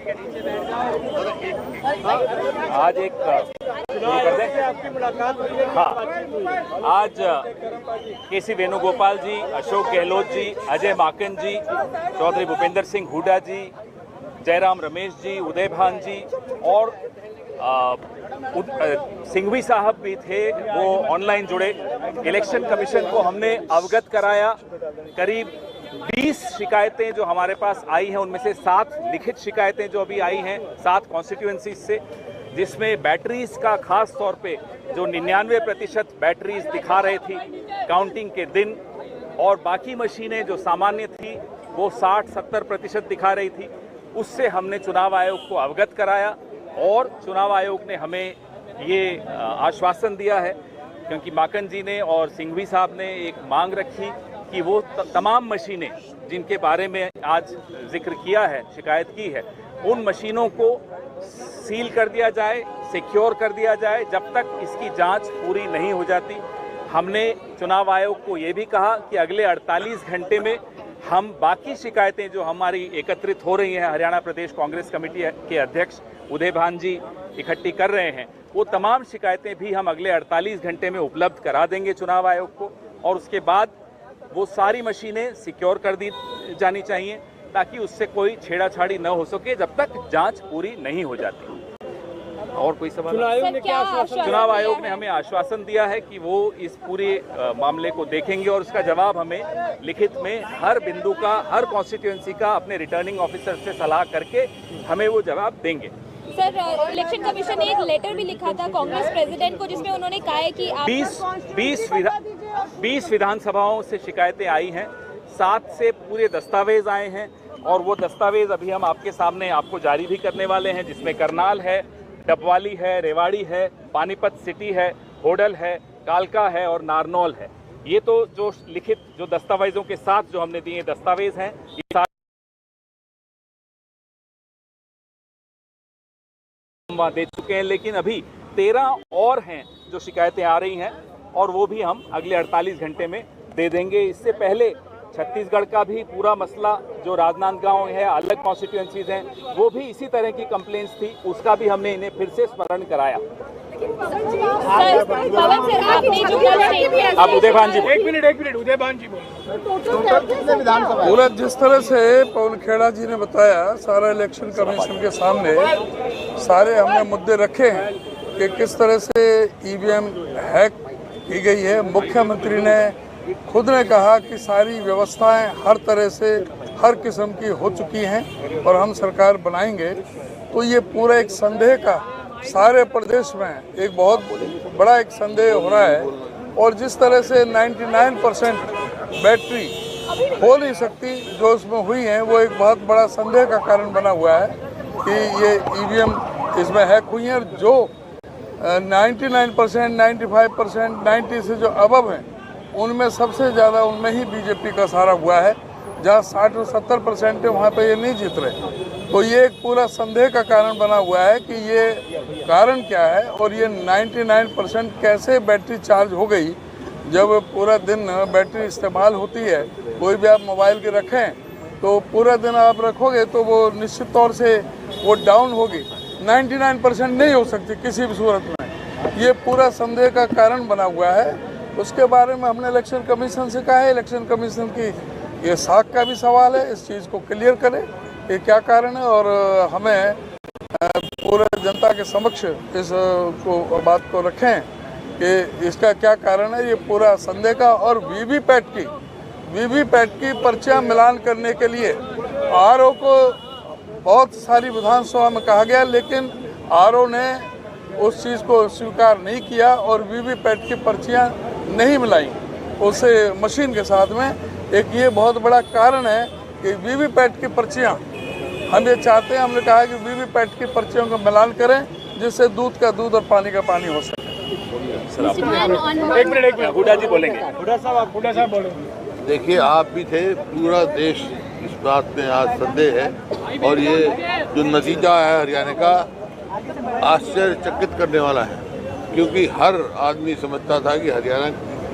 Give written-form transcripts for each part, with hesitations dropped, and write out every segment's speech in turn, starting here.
आज एक आपकी मुलाकात हुई है। हाँ, आज केसी वेणुगोपाल जी, अशोक गहलोत जी, अजय माकन जी, चौधरी भूपेंद्र सिंह हुड्डा जी, जयराम रमेश जी, उदय भान जी और सिंघवी साहब भी थे, वो ऑनलाइन जुड़े। इलेक्शन कमीशन को हमने अवगत कराया। करीब 20 शिकायतें जो हमारे पास आई हैं, उनमें से 7 लिखित शिकायतें जो अभी आई हैं 7 कॉन्स्टिट्यूएंसीज से, जिसमें बैटरीज का खास तौर पे जो 99% बैटरीज दिखा रही थी काउंटिंग के दिन, और बाकी मशीनें जो सामान्य थी वो 60-70% दिखा रही थी। उससे हमने चुनाव आयोग को अवगत कराया और चुनाव आयोग ने हमें ये आश्वासन दिया है, क्योंकि माकन जी ने और सिंघवी साहब ने एक मांग रखी कि वो तमाम मशीनें जिनके बारे में आज जिक्र किया है, शिकायत की है, उन मशीनों को सील कर दिया जाए, सिक्योर कर दिया जाए जब तक इसकी जांच पूरी नहीं हो जाती। हमने चुनाव आयोग को ये भी कहा कि अगले 48 घंटे में हम बाकी शिकायतें जो हमारी एकत्रित हो रही हैं, हरियाणा प्रदेश कांग्रेस कमेटी के अध्यक्ष उदय भान जी इकट्ठी कर रहे हैं, वो तमाम शिकायतें भी हम अगले 48 घंटे में उपलब्ध करा देंगे चुनाव आयोग को, और उसके बाद वो सारी मशीनें सिक्योर कर दी जानी चाहिए ताकि उससे कोई छेड़ाछाड़ी न हो सके जब तक जांच पूरी नहीं हो जाती। और कोई सवाल? चुनाव आयोग ने हमें आश्वासन दिया है कि वो इस पूरे मामले को देखेंगे और उसका जवाब हमें लिखित में हर बिंदु का, हर कॉन्स्टिट्यूएंसी का अपने रिटर्निंग ऑफिसर से सलाह करके हमें वो जवाब देंगे। सर, इलेक्शन कमीशन ने एक लेटर भी लिखा था कांग्रेस प्रेसिडेंट को, जिसमें उन्होंने कहा है कि 20 विधानसभाओं से शिकायतें आई हैं, 7 से पूरे दस्तावेज आए हैं, और वो दस्तावेज अभी हम आपके सामने आपको जारी भी करने वाले हैं, जिसमें करनाल है, डबवाली है, रेवाड़ी है, पानीपत सिटी है, होडल है, कालका है और नारनौल है। ये तो जो लिखित जो दस्तावेजों के साथ जो हमने दिए दस्तावेज हैं, ये वहाँ दे चुके हैं, लेकिन अभी 13 और हैं जो शिकायतें आ रही हैं, और वो भी हम अगले 48 घंटे में दे देंगे। इससे पहले छत्तीसगढ़ का भी पूरा मसला जो राजनांदगांव है, अलग कॉन्स्टिट्यूएंसीज हैं, वो भी इसी तरह की कंप्लेंट्स थी, उसका भी हमने इन्हें फिर से स्मरण कराया। आप उदय भान जी, एक मिनट उदय भान जी पूरा जिस तरह से पवन खेड़ा जी ने बताया, सारा इलेक्शन कमीशन के सामने सारे हमने मुद्दे रखे हैं कि किस तरह से ईवीएम हैक की गई है। मुख्यमंत्री ने खुद ने कहा कि सारी व्यवस्थाएं हर तरह से हर किस्म की हो चुकी हैं और हम सरकार बनाएंगे। तो ये पूरा एक संदेह का सारे प्रदेश में एक बहुत बड़ा एक संदेह हो रहा है, और जिस तरह से 99% बैटरी हो नहीं सकती जो उसमें हुई है, वो एक बहुत बड़ा संदेह का कारण बना हुआ है कि ये ईवीएम इसमें हैक हुई है। जो 99%, 95%, 90 से जो अबव हैं, उनमें सबसे ज़्यादा उनमें ही बीजेपी का सहारा हुआ है। जहाँ 60 और 70% है, वहाँ पे ये नहीं जीत रहे। तो ये एक पूरा संदेह का कारण बना हुआ है कि ये कारण क्या है, और ये 99% कैसे बैटरी चार्ज हो गई। जब पूरा दिन बैटरी इस्तेमाल होती है, कोई भी आप मोबाइल के रखें तो पूरा दिन आप रखोगे तो वो निश्चित तौर से वो डाउन होगी। 99% नहीं हो सकती किसी भी सूरत में। ये पूरा संदेह का कारण बना हुआ है। उसके बारे में हमने इलेक्शन कमीशन से कहा है, इलेक्शन कमीशन की ये साख का भी सवाल है, इस चीज़ को क्लियर करें कि क्या कारण है, और हमें पूरे जनता के समक्ष इस बात को रखें कि इसका क्या कारण है। ये पूरा संदेह का, और वीवीपैट की पर्चियाँ मिलान करने के लिए आरओ को बहुत सारी विधानसभा में कहा गया, लेकिन आरओ ने उस चीज़ को स्वीकार नहीं किया और वीवीपैट की पर्चियाँ नहीं मिलाई उस मशीन के साथ में। एक ये बहुत बड़ा कारण है कि वीवीपैट की पर्चियाँ हम ये चाहते हैं, हमने कहा कि वीवीपैट की पर्चियों का मिलान करें जिससे दूध का दूध और पानी का पानी हो सके। एक मिनट हुड्डा जी बोलेंगे। हुड्डा साहब बोलेंगे। देखिए, आप भी थे, पूरा देश इस बात में आज संदेह है, और ये जो नतीजा है हरियाणा का आश्चर्यचकित करने वाला है, क्योंकि हर आदमी समझता था कि हरियाणा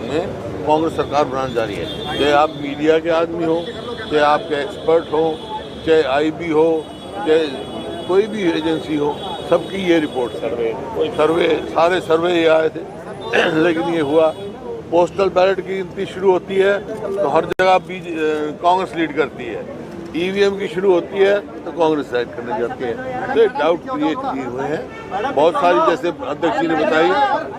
में कांग्रेस सरकार बनाने जा रही है। चाहे आप मीडिया के आदमी हो, चाहे आपके एक्सपर्ट हो, चाहे आईबी हो, चाहे कोई भी एजेंसी हो, सबकी ये रिपोर्ट सर्वे सारे सर्वे ये आए थे लेकिन ये हुआ। पोस्टल बैलेट की गिनती शुरू होती है तो हर जगह कांग्रेस लीड करती है, ईवीएम की शुरू होती है तो कांग्रेस साइड करने जाती है। तो डाउट क्रिएट किए हुए हैं बहुत सारी, जैसे अध्यक्ष जी ने बताई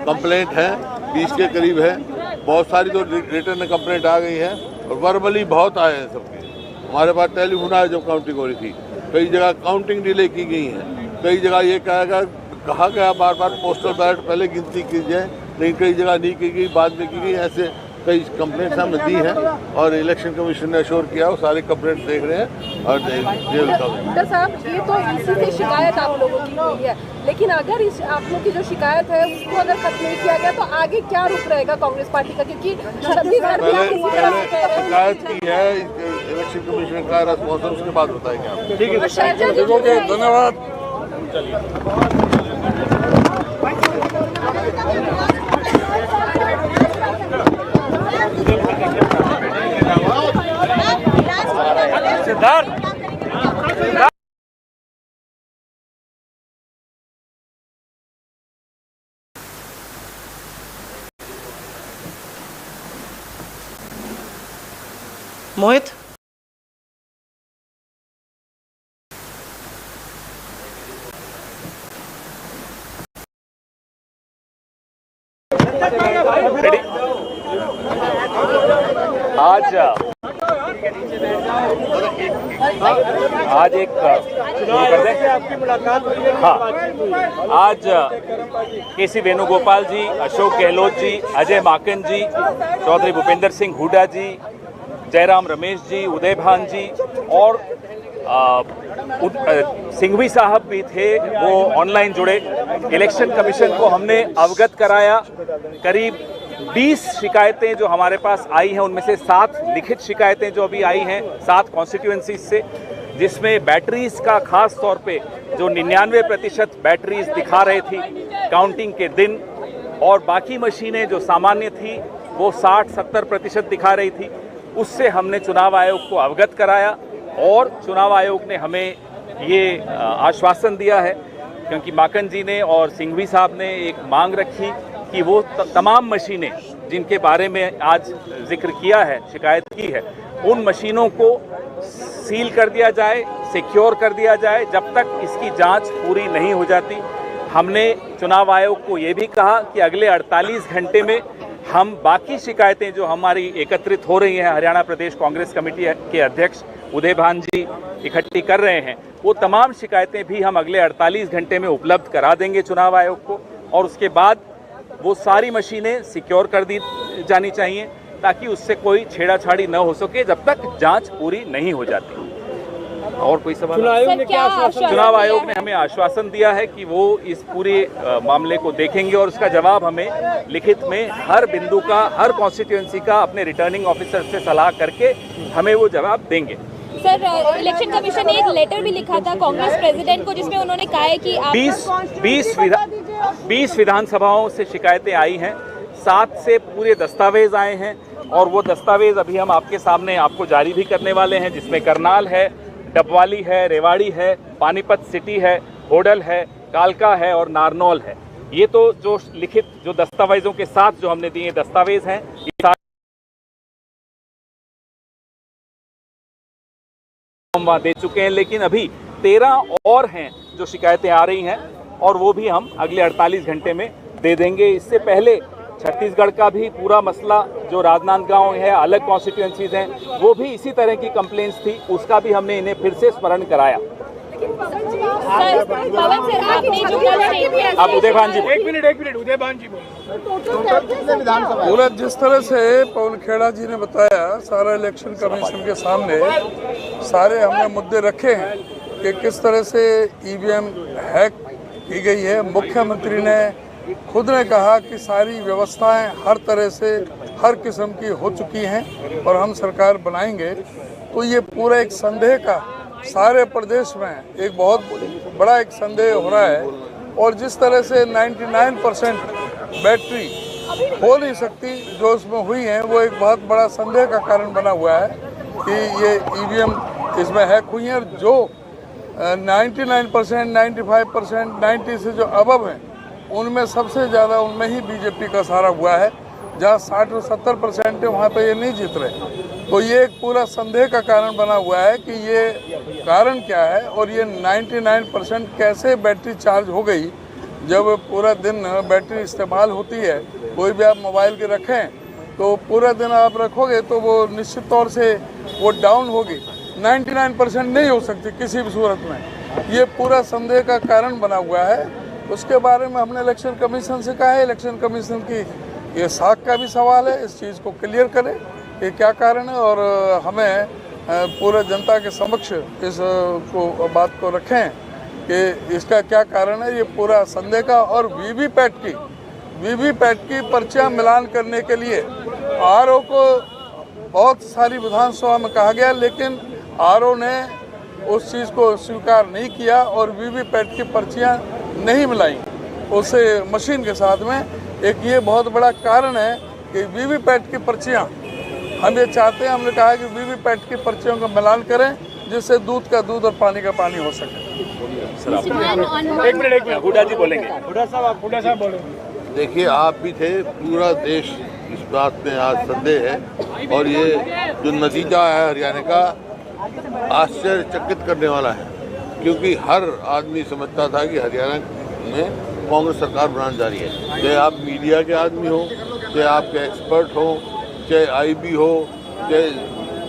कंप्लेंट है 20 के करीब है, बहुत सारी तो रिटर्न कंप्लेंट आ गई है और वर्बली बहुत आए हैं सबके। हमारे पास टेलीफोन आया जब काउंटिंग हो रही थी, कई जगह काउंटिंग डिले की गई है, कई जगह ये कहा गया बार बार पोस्टल बैलेट पहले गिनती की जाए, लेकिन कई जगह नहीं की गई, बाद में की गई। ऐसे कई कंप्लेंट्स हमने दी हैं और इलेक्शन कमीशन ने अश्योर किया वो सारे कंप्लेंट देख रहे हैं और डॉक्टर साहब ये तो इसी से शिकायत आप लोगों की हुई है, लेकिन अगर इस आप लोग की जो शिकायत है उसको अगर खत्म नहीं किया गया तो आगे क्या रुख रहेगा कांग्रेस पार्टी का? क्योंकि शिकायत की है इलेक्शन कमीशन का रेस्पॉन्स, उसके बाद बताएंगे आप। ठीक है, धन्यवाद। सिद्धार्थ मोहित रेडी। आज एक शुरू कर दें आपकी मुलाकात हुई है। हाँ, आज केसी वेणुगोपाल जी, अशोक गहलोत जी, अजय माकन जी, चौधरी भूपेंद्र सिंह हुड्डा जी, जयराम रमेश जी, उदय भान जी और सिंघवी साहब भी थे, वो ऑनलाइन जुड़े। इलेक्शन कमीशन को हमने अवगत कराया। करीब 20 शिकायतें जो हमारे पास आई हैं उनमें से 7 लिखित शिकायतें जो अभी आई हैं 7 कॉन्स्टिट्यूएंसीज से, जिसमें बैटरीज का खास तौर पे जो 99% बैटरीज दिखा रही थी काउंटिंग के दिन, और बाकी मशीनें जो सामान्य थी वो 60-70% दिखा रही थी। उससे हमने चुनाव आयोग को अवगत कराया और चुनाव आयोग ने हमें ये आश्वासन दिया है, क्योंकि माकन जी ने और सिंघवी साहब ने एक मांग रखी कि वो तमाम मशीनें जिनके बारे में आज जिक्र किया है, शिकायत की है, उन मशीनों को सील कर दिया जाए, सिक्योर कर दिया जाए जब तक इसकी जांच पूरी नहीं हो जाती। हमने चुनाव आयोग को ये भी कहा कि अगले 48 घंटे में हम बाकी शिकायतें जो हमारी एकत्रित हो रही हैं, हरियाणा प्रदेश कांग्रेस कमेटी के अध्यक्ष उदय भान जी इकट्ठी कर रहे हैं, वो तमाम शिकायतें भी हम अगले 48 घंटे में उपलब्ध करा देंगे चुनाव आयोग को, और उसके बाद वो सारी मशीनें सिक्योर कर दी जानी चाहिए ताकि उससे कोई छेड़ाछाड़ी न हो सके जब तक जांच पूरी नहीं हो जाती। और कोई सवाल? चुनाव आयोग ने हमें आश्वासन दिया है कि वो इस पूरे मामले को देखेंगे और उसका जवाब हमें लिखित में हर बिंदु का, हर कॉन्स्टिट्यूएंसी का अपने रिटर्निंग ऑफिसर से सलाह करके हमें वो जवाब देंगे। सर, इलेक्शन कमीशन ने एक लेटर भी लिखा था कांग्रेस प्रेसिडेंट को, जिसमें उन्होंने कहा है कि 20 विधानसभाओं से शिकायतें आई हैं, 7 से पूरे दस्तावेज आए हैं और वो दस्तावेज अभी हम आपके सामने आपको जारी भी करने वाले हैं, जिसमें करनाल है, डबवाली है, रेवाड़ी है, पानीपत सिटी है, होडल है, कालका है और नारनौल है। ये तो जो लिखित जो दस्तावेजों के साथ जो हमने दिए दस्तावेज हैं, ये हम वहाँ दे चुके हैं, लेकिन अभी 13 और हैं जो शिकायतें आ रही हैं और वो भी हम अगले 48 घंटे में दे देंगे। इससे पहले छत्तीसगढ़ का भी पूरा मसला जो राजनांदगांव है, अलग कॉन्स्टिट्यूएंसीज हैं, वो भी इसी तरह की कंप्लेंट्स थी, उसका भी हमने इन्हें फिर से स्मरण कराया। आप उदय भान जी, एक मिनट उदय भान जी पूरा जिस तरह से पवन खेड़ा जी ने बताया, सारा इलेक्शन कमीशन के सामने सारे हमने मुद्दे रखे हैं कि किस तरह से ईवीएम हैक की गई है। मुख्यमंत्री ने खुद ने कहा कि सारी व्यवस्थाएं हर तरह से हर किस्म की हो चुकी हैं और हम सरकार बनाएंगे। तो ये पूरा एक संदेह का सारे प्रदेश में एक बहुत बड़ा एक संदेह हो रहा है, और जिस तरह से 99% बैटरी हो नहीं सकती जो उसमें हुई है, वो एक बहुत बड़ा संदेह का कारण बना हुआ है कि ये ईवीएम इसमें हैक हुई है। और जो 99%, 95%, 90 से जो अबव हैं उनमें सबसे ज़्यादा उनमें ही बीजेपी का सहारा हुआ है। जहाँ 60 और 70% है वहाँ पे ये नहीं जीत रहे। तो ये एक पूरा संदेह का कारण बना हुआ है कि ये कारण क्या है और ये 99% कैसे बैटरी चार्ज हो गई। जब पूरा दिन बैटरी इस्तेमाल होती है, कोई भी आप मोबाइल के रखें तो पूरा दिन आप रखोगे तो वो निश्चित तौर से वो डाउन होगी। 99% नहीं हो सकती किसी भी सूरत में। ये पूरा संदेह का कारण बना हुआ है। उसके बारे में हमने इलेक्शन कमीशन से कहा है, इलेक्शन कमीशन की ये साख का भी सवाल है, इस चीज़ को क्लियर करें कि क्या कारण है और हमें पूरे जनता के समक्ष इस बात को रखें कि इसका क्या कारण है। ये पूरा संदेह का और वीवीपैट की पर्चियां मिलान करने के लिए आरओ को बहुत सारी विधानसभा में कहा गया, लेकिन आरओ ने उस चीज़ को स्वीकार नहीं किया और वीवीपैट की पर्चियां नहीं मिलाई उस मशीन के साथ में। एक ये बहुत बड़ा कारण है कि वीवीपैट की पर्चियां हम ये चाहते हैं, हमने कहा है कि वीवीपैट की पर्चियों का मिलान करें जिससे दूध का दूध और पानी का पानी हो सके। एक मिनट हुड्डा जी बोलेंगे। हुड्डा साहब बोले। देखिए, आप भी थे, पूरा देश इस बात में आज संदेह है और ये जो नतीजा है हरियाणा का आश्चर्यचकित करने वाला है, क्योंकि हर आदमी समझता था कि हरियाणा में कांग्रेस सरकार बनाने जा रही है। चाहे आप मीडिया के आदमी हो, चाहे आपके एक्सपर्ट हो, चाहे आईबी हो, चाहे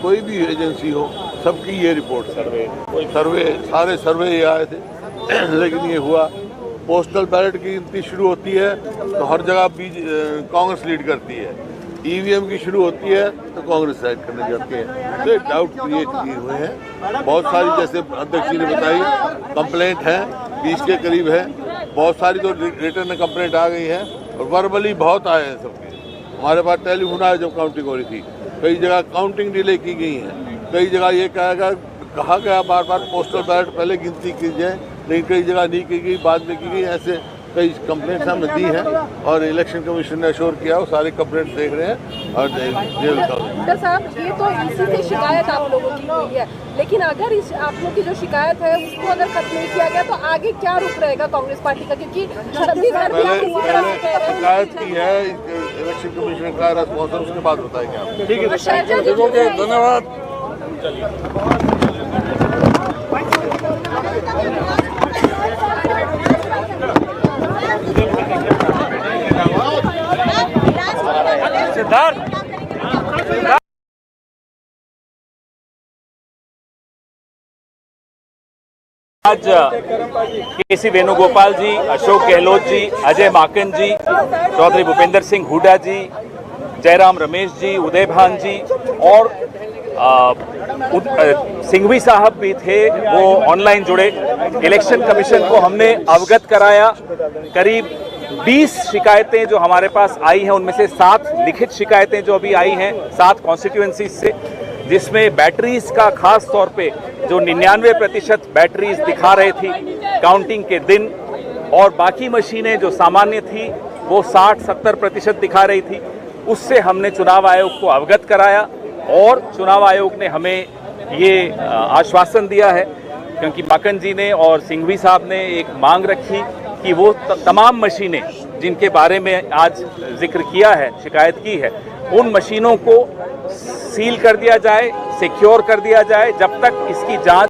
कोई भी एजेंसी हो, सबकी ये रिपोर्ट सारे सर्वे ये आए थे। लेकिन ये हुआ, पोस्टल बैलेट की गिनती शुरू होती है तो हर जगह कांग्रेस लीड करती है, ईवीएम की शुरू होती है तो कांग्रेस साइड करने जाती है। तो डाउट क्रिएट किए हुए हैं बहुत सारी, जैसे अध्यक्ष जी ने बताई कंप्लेंट है 20 के करीब है। बहुत सारी तो रिटर्न कंप्लेंट आ गई है और वर्बली बहुत आए हैं सबके। हमारे पास टेलीफोन आया जब काउंटिंग हो रही थी, कई जगह काउंटिंग डिले की गई है, कई जगह ये कहा गया बार बार पोस्टल बैलेट पहले गिनती की जाए, लेकिन कई जगह नहीं की गई, बाद में की गई। ऐसे कई कंप्लेंट्स हमने दी हैं और इलेक्शन कमीशन ने अश्योर किया वो सारे कंप्लेंट देख रहे हैं और जेल का। डॉक्टर साहब, ये तो इसी से शिकायत आप लोगों की हुई है, लेकिन अगर इस आप लोग की जो शिकायत है उसको अगर खत्म नहीं किया गया तो आगे क्या रुख रहेगा कांग्रेस पार्टी का? क्योंकि शिकायत की है इलेक्शन कमीशन का रेस्पॉन्स, उसके बाद बताएंगे आप। ठीक है, धन्यवाद। आज केसी वेणुगोपाल जी, अशोक गहलोत जी, अजय माकन जी, चौधरी भूपेंद्र सिंह हुड्डा जी, जयराम रमेश जी, उदय भान जी और सिंघवी साहब भी थे, वो ऑनलाइन जुड़े। इलेक्शन कमीशन को हमने अवगत कराया। करीब 20 शिकायतें जो हमारे पास आई हैं उनमें से 7 लिखित शिकायतें जो अभी आई हैं 7 कॉन्स्टिट्यूएंसीज से, जिसमें बैटरीज का खास तौर पे जो 99% बैटरीज दिखा रहे थी काउंटिंग के दिन, और बाकी मशीनें जो सामान्य थी वो 60-70% दिखा रही थी। उससे हमने चुनाव आयोग को अवगत कराया और चुनाव आयोग ने हमें ये आश्वासन दिया है, क्योंकि माकन जी ने और सिंघवी साहब ने एक मांग रखी कि वो तमाम मशीनें जिनके बारे में आज जिक्र किया है, शिकायत की है, उन मशीनों को सील कर दिया जाए, सिक्योर कर दिया जाए जब तक इसकी जांच